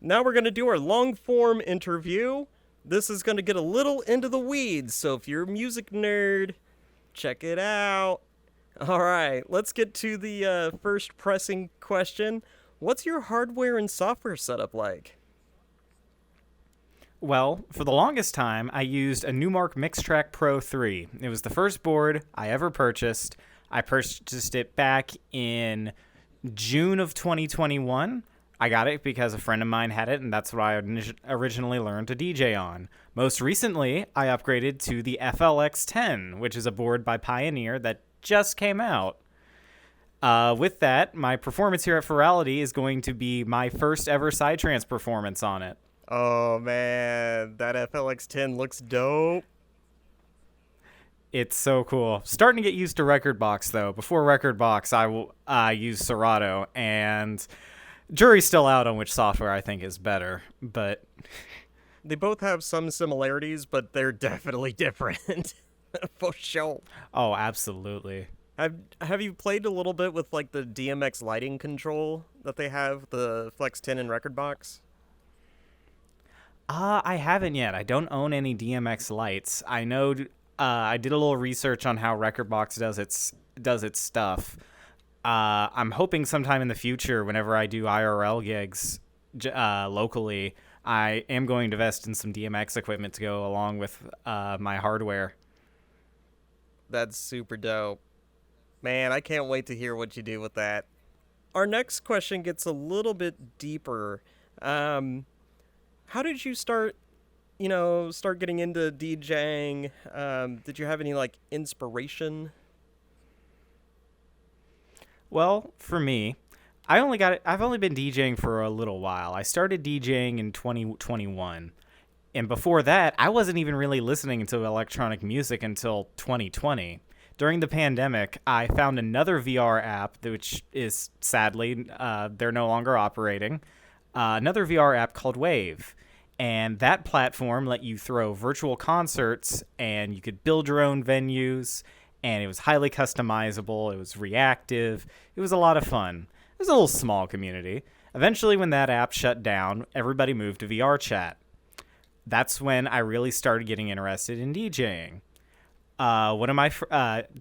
Now we're going to do our long form interview. This is going to get a little into the weeds, so if you're a music nerd, check it out. All right, let's get to the first pressing question. What's your hardware and software setup like? Well, for the longest time, I used a Newmark Mixtrack Pro 3. It was the first board I ever purchased. I purchased it back in June of 2021. I got it because a friend of mine had it, and that's what I originally learned to DJ on. Most recently, I upgraded to the FLX10, which is a board by Pioneer that just came out. With that, my performance here at Furality is going to be my first ever Psytrance performance on it. Oh man, that FLX10 looks dope. It's so cool. Starting to get used to Rekordbox, though. Before Rekordbox, I used Serato, and jury's still out on which software I think is better, but they both have some similarities, but they're definitely different. For sure. Oh, absolutely. Have you played a little bit with like the DMX lighting control that they have, the Flex 10 and Rekordbox? I haven't yet. I don't own any DMX lights. I know I did a little research on how Rekordbox does its stuff. I'm hoping sometime in the future, whenever I do IRL gigs locally, I am going to invest in some DMX equipment to go along with my hardware. That's super dope. Man, I can't wait to hear what you do with that. Our next question gets a little bit deeper. How did you start getting into DJing? Did you have any like inspiration? Well, for me, I've only been DJing for a little while. I started DJing in 2021. And before that, I wasn't even really listening to electronic music until 2020. During the pandemic, I found another VR app, which is sadly, they're no longer operating. Another VR app called Wave. And that platform let you throw virtual concerts, and you could build your own venues, and it was highly customizable. It was reactive. It was a lot of fun. It was a little small community. Eventually, when that app shut down, everybody moved to VR chat. That's when I really started getting interested in DJing.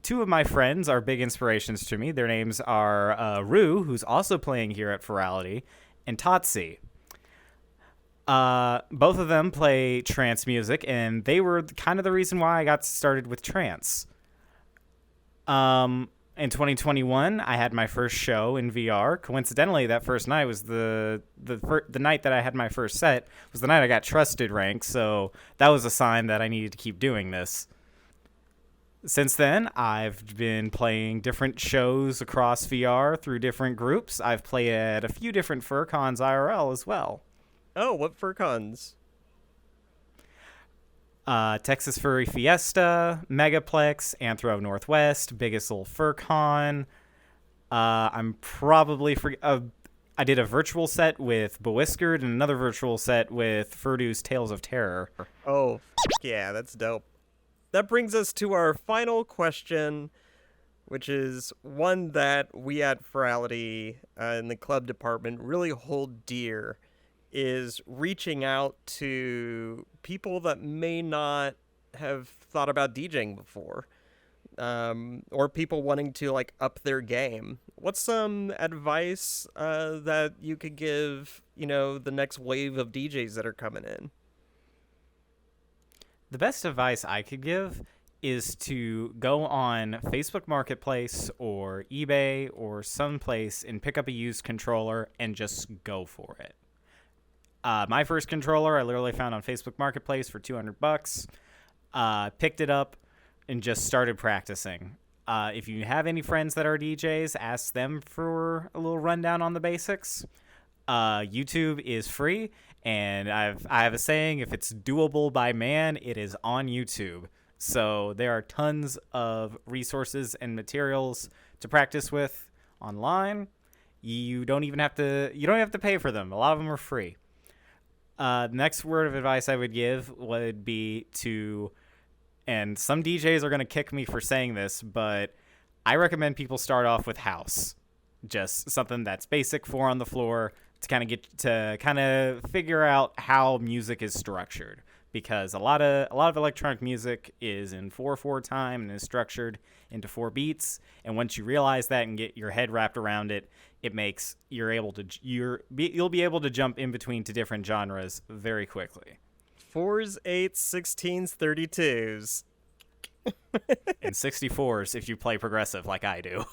Two of my friends are big inspirations to me. Their names are Rue, who's also playing here at Furality, and Totsi. Both of them play trance music, and they were kind of the reason why I got started with trance. In 2021, I had my first show in VR. Coincidentally, that first night was the night that I had my first set was the night I got trusted rank, so that was a sign that I needed to keep doing this. Since then, I've been playing different shows across VR through different groups. I've played at a few different FurCons IRL as well. Oh, what FurCons? Texas Furry Fiesta, Megaplex, Anthro Northwest, biggest little FurCon. I'm probably I did a virtual set with Bewhiskered and another virtual set with Furdu's Tales of Terror. Oh, yeah, that's dope. That brings us to our final question, which is one that we at Furality in the club department really hold dear, is reaching out to people that may not have thought about DJing before, or people wanting to like up their game. What's some advice that you could give, the next wave of DJs that are coming in? The best advice I could give is to go on Facebook Marketplace or eBay or someplace and pick up a used controller and just go for it. My first controller I literally found on Facebook Marketplace for $200. Picked it up and just started practicing. If you have any friends that are DJs, ask them for a little rundown on the basics. YouTube is free, and I have a saying: if it's doable by man, it is on YouTube. So there are tons of resources and materials to practice with online. You don't have to pay for them. A lot of them are free. Next word of advice I would give would be to, and some DJs are going to kick me for saying this, but I recommend people start off with house. Just something that's basic, 4 on the floor, to kind of figure out how music is structured, because a lot of electronic music is in 4/4 time and is structured into 4 beats. And once you realize that and get your head wrapped around it, you'll be able to jump in between to different genres very quickly. 4s, 8s, 16s, 32s. And 64s if you play progressive like I do.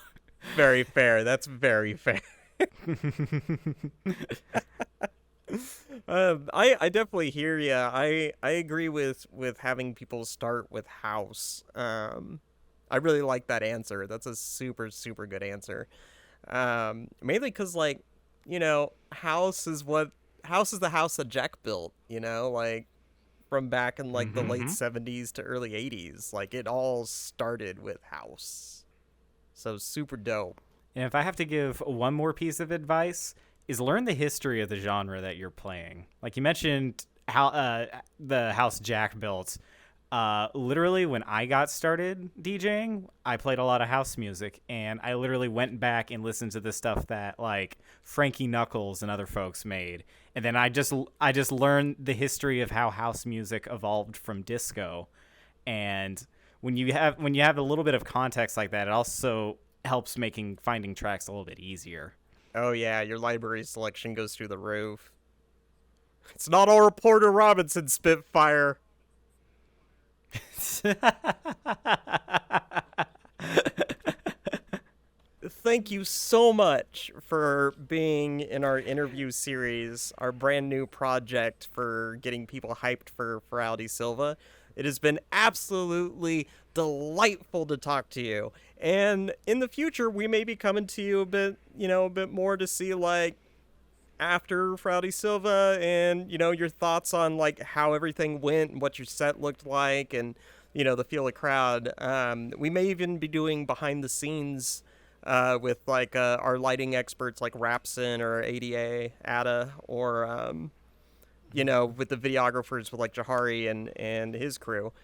Very fair. That's very fair. I definitely hear you. I agree with having people start with house. I really like that answer. That's a super, super good answer. Mainly because, like, house is the house that Jack built, like from back in like the late 70s to early 80s. Like, it all started with house. So super dope. And if I have to give one more piece of advice, is learn the history of the genre that you're playing. Like you mentioned, how the house Jack built. Literally, when I got started DJing, I played a lot of house music, and I literally went back and listened to the stuff that like Frankie Knuckles and other folks made, and then I just learned the history of how house music evolved from disco. And when you have a little bit of context like that, it also helps finding tracks a little bit easier. Oh yeah, your library selection goes through the roof. It's not all Reporter Robinson, Spitfire. Thank you so much for being in our interview series, our brand new project for getting people hyped for Furality Sylva. It has been absolutely delightful to talk to you. And in the future, we may be coming to you a bit more to see, like, after Furality Sylva and, your thoughts on, like, how everything went and what your set looked like and, the feel of crowd. We may even be doing behind the scenes with, like, our lighting experts like Rapson or Ada, or, with the videographers with, like, Jahari and his crew.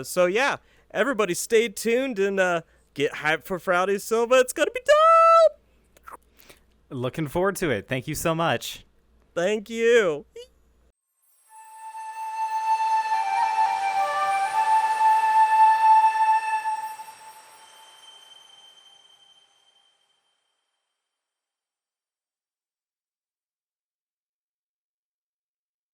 So, yeah, everybody stay tuned and get hyped for Furality Sylva. It's going to be dope! Looking forward to it. Thank you so much. Thank you.